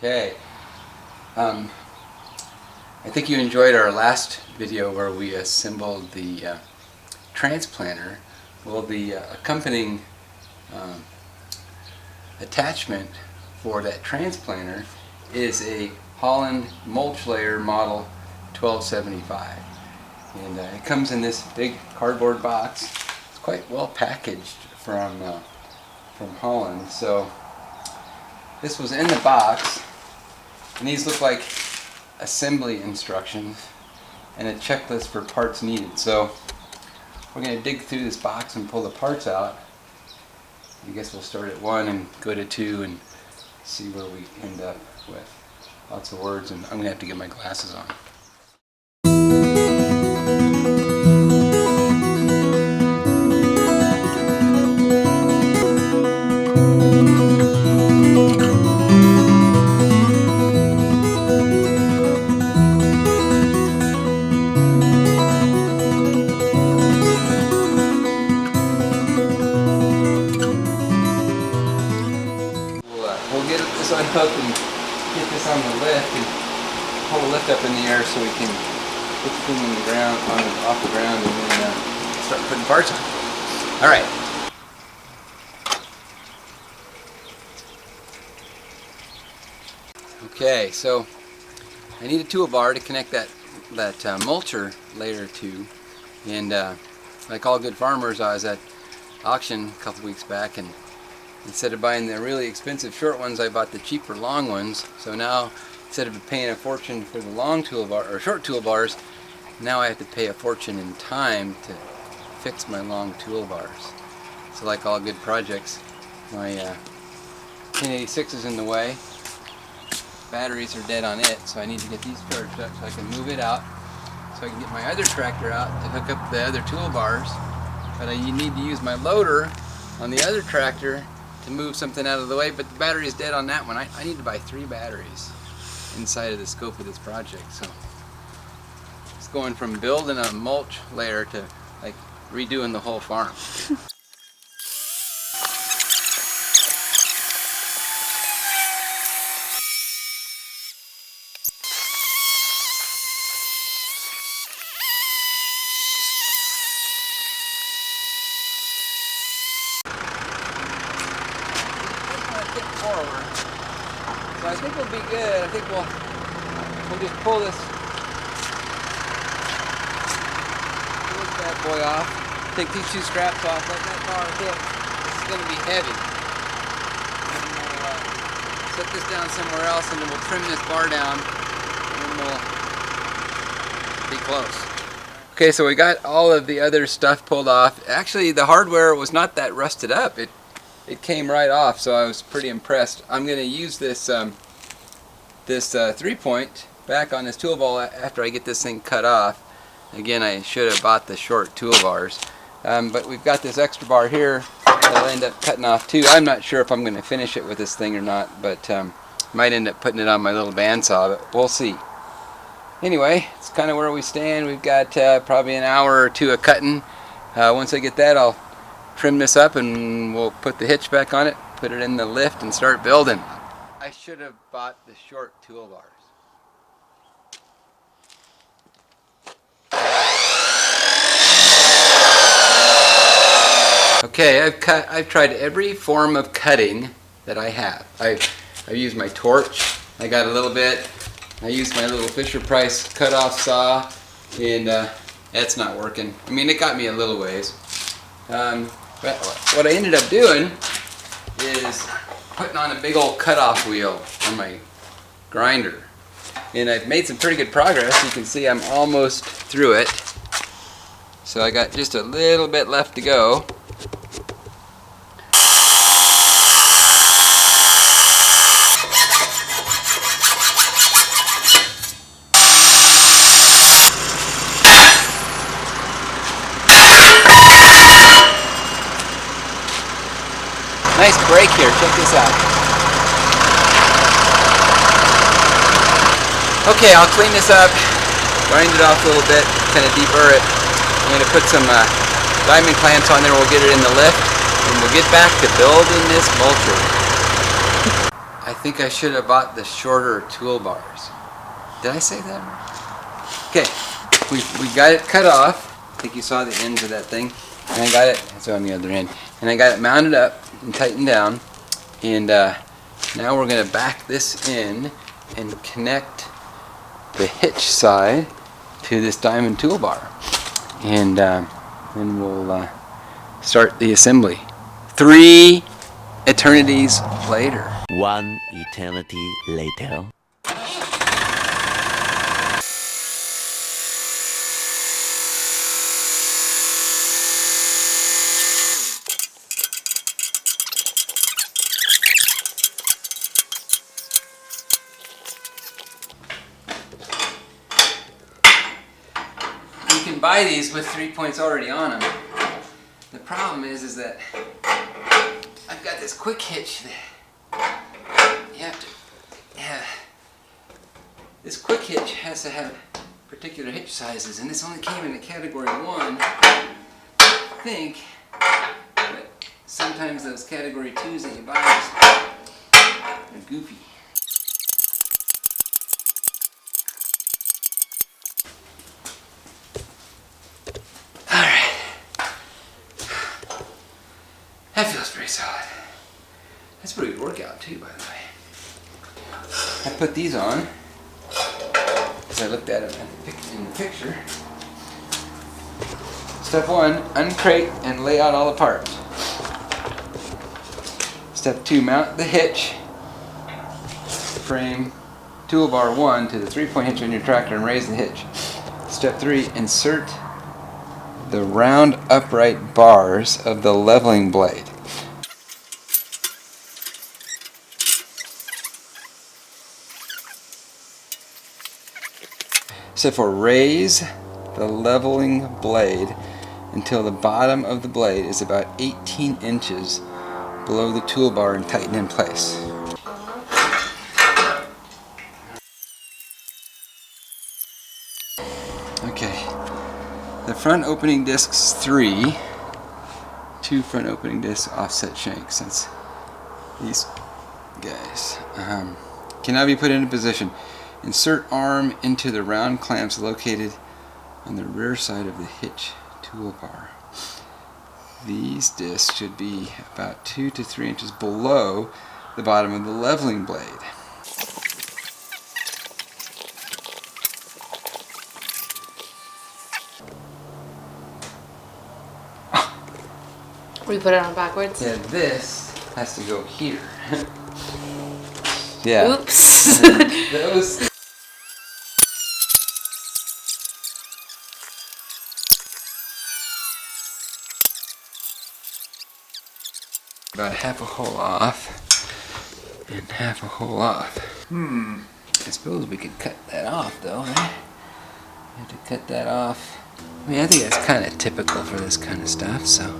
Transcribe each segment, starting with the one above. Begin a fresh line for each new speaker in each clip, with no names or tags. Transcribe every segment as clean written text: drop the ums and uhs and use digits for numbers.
Okay. I think you enjoyed our last video where we assembled the transplanter. Well, the accompanying attachment for that transplanter is a Holland mulch layer model 1275. And it comes in this big cardboard box. It's quite well packaged from Holland. So this was in the box, and these look like assembly instructions and a checklist for parts needed. So we're going to dig through this box and pull the parts out. I guess we'll start at 1 and go to 2 and see where we end up with. Lots of words, and I'm going to have to get my glasses on. We'll get this unhooked and get this on the lift and pull the lift up in the air so we can put the thing in the ground, off the ground, and then start putting parts on. All right. Okay, so I need a toolbar to connect that mulcher layer to, and like all good farmers, I was at auction a couple weeks back, and instead of buying the really expensive short ones, I bought the cheaper long ones. So now, instead of paying a fortune for the long toolbar or short toolbars, now I have to pay a fortune in time to fix my long toolbars. So like all good projects, my 1086 is in the way. Batteries are dead on it, so I need to get these charged up so I can move it out, so I can get my other tractor out to hook up the other toolbars. But I need to use my loader on the other tractor to move something out of the way, but the battery is dead on that one. I need to buy 3 batteries inside of the scope of this project. So it's going from building a mulch layer to like redoing the whole farm. Forward. So I think we'll be good. I think we'll just pull this bad boy off. Take these 2 straps off, let that bar hit. This is going to be heavy. And we'll set this down somewhere else, and then we'll trim this bar down, and then we'll be close. Okay, so we got all of the other stuff pulled off. Actually, the hardware was not that rusted up. It came right off, so I was pretty impressed. I'm going to use this 3-point back on this tool ball after I get this thing cut off. Again, I should have bought the short toolbars, but we've got this extra bar here that I'll end up cutting off too. I'm not sure if I'm going to finish it with this thing or not, but might end up putting it on my little bandsaw, but we'll see. Anyway, it's kind of where we stand. We've got probably an hour or 2 of cutting. Once I get that, I'll trim this up and we'll put the hitch back on it, put it in the lift, and start building. I should have bought the short toolbars. Okay, I've tried every form of cutting that I have. I've used my torch. I got a little bit. I used my little Fisher-Price cut-off saw, and that's not working. I mean, it got me a little ways. But what I ended up doing is putting on a big old cutoff wheel on my grinder. And I've made some pretty good progress. You can see I'm almost through it. So I got just a little bit left to go. Nice break here, check this out. Okay, I'll clean this up, grind it off a little bit, kind of deburr it. I'm going to put some diamond clamps on there, we'll get it in the lift, and we'll get back to building this mulcher. I think I should have bought the shorter toolbars. Did I say that right? Okay, we got it cut off. I think you saw the ends of that thing. And I got it, it's on the other end. And I got it mounted up and tightened down. And now we're going to back this in and connect the hitch side to this diamond toolbar. And then we'll start the assembly. 3 eternities later.
1 eternity later.
You can buy these with 3 points already on them. The problem is that I've got this quick hitch that you have to, this quick hitch has to have particular hitch sizes, and this only came in a category 1, I think, but sometimes those category 2s that you buy are goofy. That feels pretty solid. That's a pretty good workout too, by the way. I put these on as I looked at them in the picture. Step 1, uncrate and lay out all the parts. Step 2, mount the hitch frame toolbar 1 to the 3-point hitch on your tractor and raise the hitch. Step 3, insert the round upright bars of the leveling blade. Step 4, raise the leveling blade until the bottom of the blade is about 18 inches below the toolbar and tighten in place. Okay. The front opening discs 3, 2 front opening disc offset shanks. That's these guys. Can now be put into position. Insert arm into the round clamps located on the rear side of the hitch toolbar. These discs should be about 2 to 3 inches below the bottom of the leveling blade.
We put it on backwards?
Yeah, this has to go here. Yeah.
Oops.
Those. About half a hole off and half a hole off. I suppose we could cut that off though, right? We have to cut that off. I mean, I think that's kind of typical for this kind of stuff, so.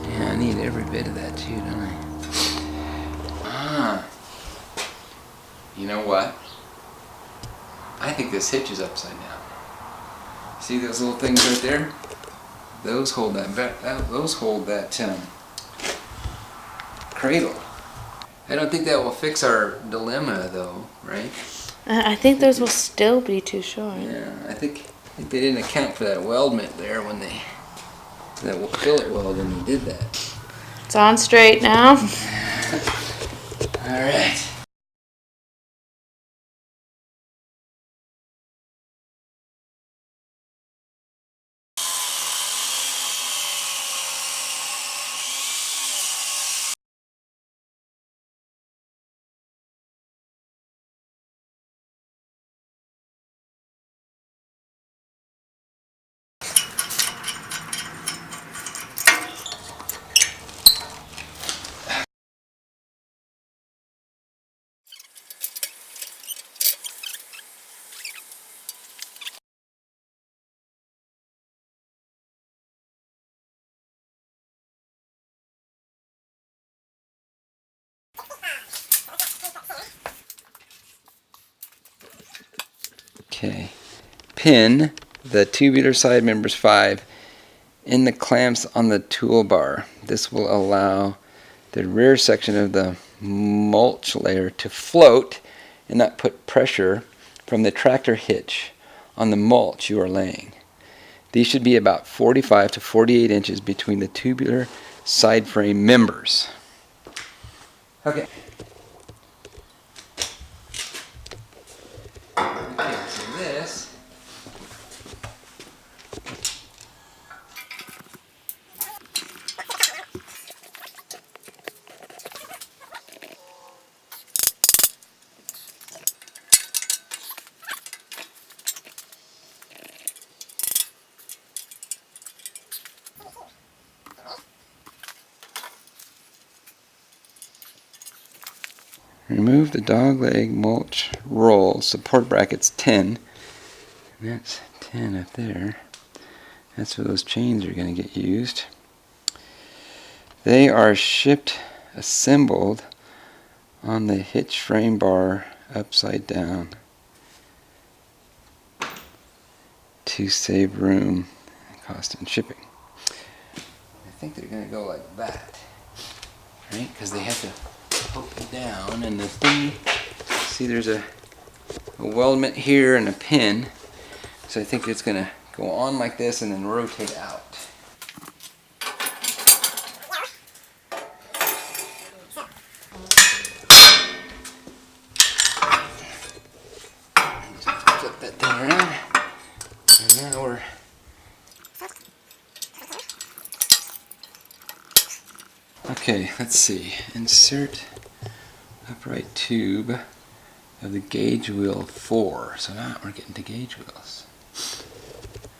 Yeah, I need every bit of that too, don't I? You know what? I think this hitch is upside down. See those little things right there? Those hold that cradle. I don't think that will fix our dilemma though, right?
I think those will still be too short.
Yeah, I think they didn't account for that weldment there when they, that fillet weld when they did that.
It's on straight now.
Alright. Okay, pin the tubular side members 5 in the clamps on the toolbar. This will allow the rear section of the mulch layer to float and not put pressure from the tractor hitch on the mulch you are laying. These should be about 45 to 48 inches between the tubular side frame members. Okay. Okay, so this remove the dogleg mulch roll support brackets 10. And that's 10 up there. That's where those chains are going to get used. They are shipped assembled on the hitch frame bar upside down to save room and cost in shipping. I think they're going to go like that, right? Because they have to poke it down, and the thing, see, there's a weldment here and a pin, so I think it's going to go on like this and then rotate out. Flip that thing around, and now we're okay. Let's see. Insert upright tube of the gauge wheel 4. So now we're getting to gauge wheels.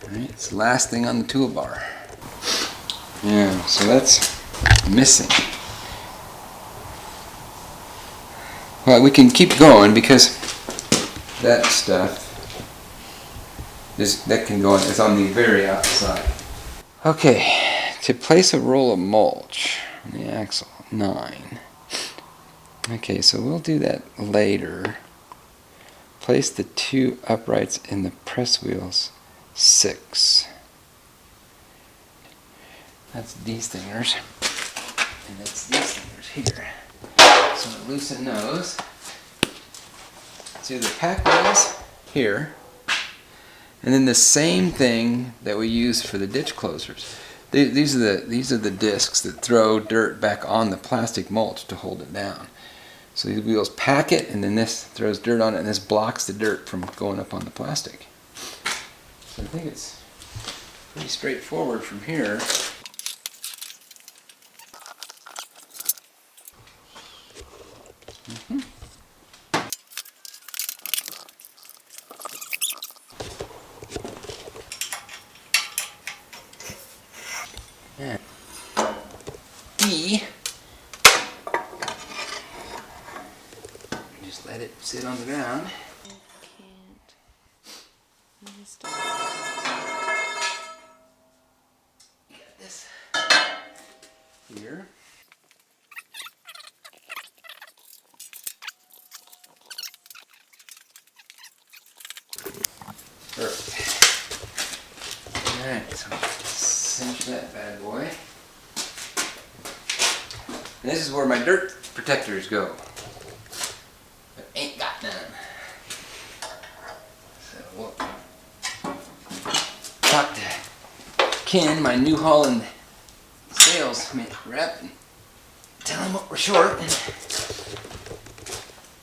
Alright, it's the last thing on the toolbar. Yeah, so that's missing. Well, we can keep going because that stuff that can go on, it's on the very outside. Okay, to place a roll of mulch on the axle, 9. Okay, so we'll do that later. Place the 2 uprights in the press wheels, 6. That's these thingers, and that's these thingers here. So loosen those. So the pack wheels here, and then the same thing that we use for the ditch closers. These are the discs that throw dirt back on the plastic mulch to hold it down. So these wheels pack it, and then this throws dirt on it, and this blocks the dirt from going up on the plastic. So I think it's pretty straightforward from here. And E, just let it sit on the ground. Got this here. Perfect. Alright, so cinch that bad boy. And this is where my dirt protectors go. But ain't got none. So we'll talk to Ken, my New Holland sales rep, and tell him what we're short. And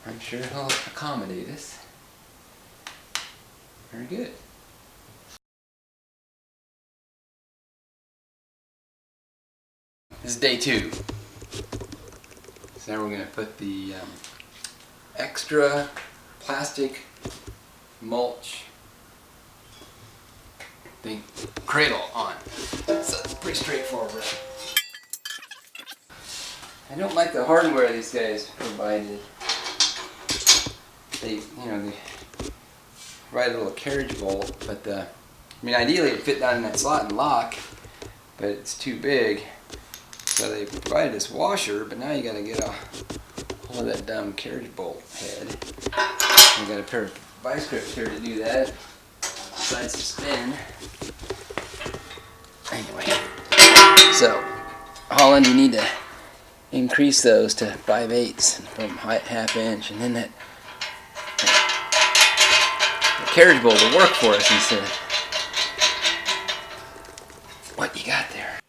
I'm sure he'll accommodate us. Very good. This is day 2. So now we're going to put the extra plastic mulch thing cradle on. So it's pretty straightforward. I don't like the hardware these guys provided. They provide a little carriage bolt, but I mean, ideally it'd fit down in that slot and lock, but it's too big. So they provided this washer, but now you got to get a hold of that dumb carriage bolt head. I got a pair of vice grips here to do that. Besides the spin. Anyway, so Holland, you need to increase those to 5/8 from 1/2 inch, and then that the carriage bowl will work for us instead of what you got there.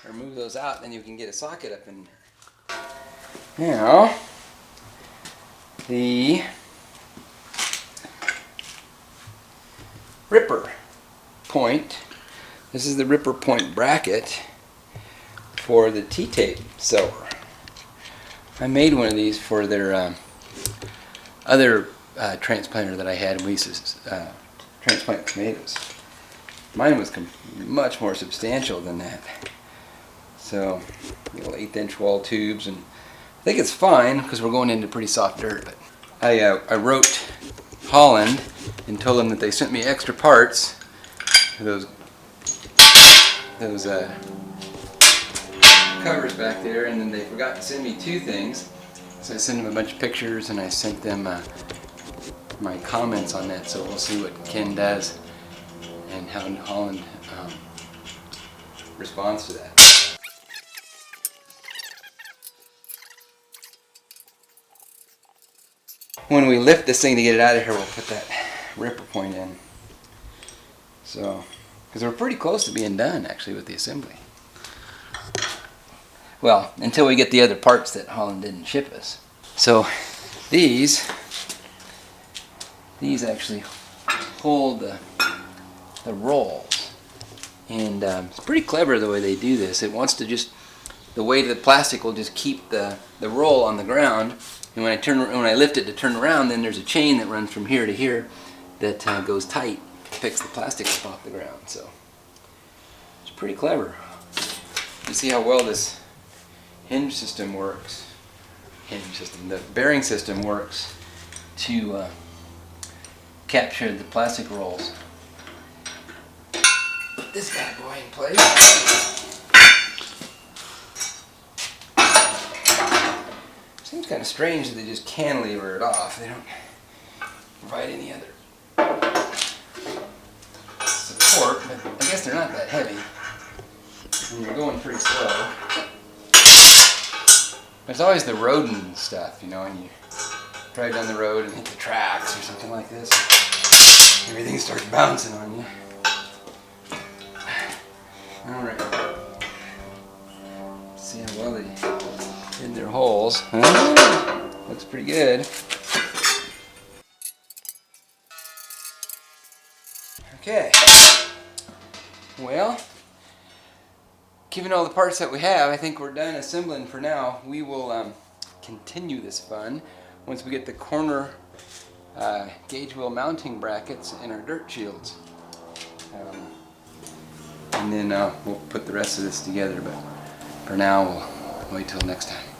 Remove those out, then you can get a socket up in there. Now, the ripper point. This is the ripper point bracket for the T-tape sower. I made one of these for their other transplanter that I had. We used to transplant tomatoes. Mine was much more substantial than that. So, little 1/8 inch wall tubes, and I think it's fine because we're going into pretty soft dirt. But I wrote Holland and told them that they sent me extra parts for those covers back there, and then they forgot to send me 2 things. So I sent them a bunch of pictures, and I sent them my comments on that. So we'll see what Ken does and how Holland responds to that. When we lift this thing to get it out of here, we'll put that ripper point in. So, because we're pretty close to being done actually with the assembly. Well, until we get the other parts that Holland didn't ship us. So, these actually hold the rolls, and it's pretty clever the way they do this. It wants to just, the weight of the plastic will just keep the roll on the ground. And when I lift it to turn around, then there's a chain that runs from here to here that goes tight, picks the plastic up off the ground. So it's pretty clever. You see how well this hinge system works. The bearing system works to capture the plastic rolls. Put this bad boy in place. Seems kind of strange that they just cantilever it off. They don't provide any other support, but I guess they're not that heavy. And you're going pretty slow. There's always the rodent stuff, you know, when you drive down the road and hit the tracks or something like this. Everything starts bouncing on you. Alright. See how well they in their holes. Looks pretty good. Okay. Well, given all the parts that we have, I think we're done assembling for now. We will continue this fun once we get the corner gauge wheel mounting brackets in our dirt shields. And then we'll put the rest of this together, but for now we'll wait till next time.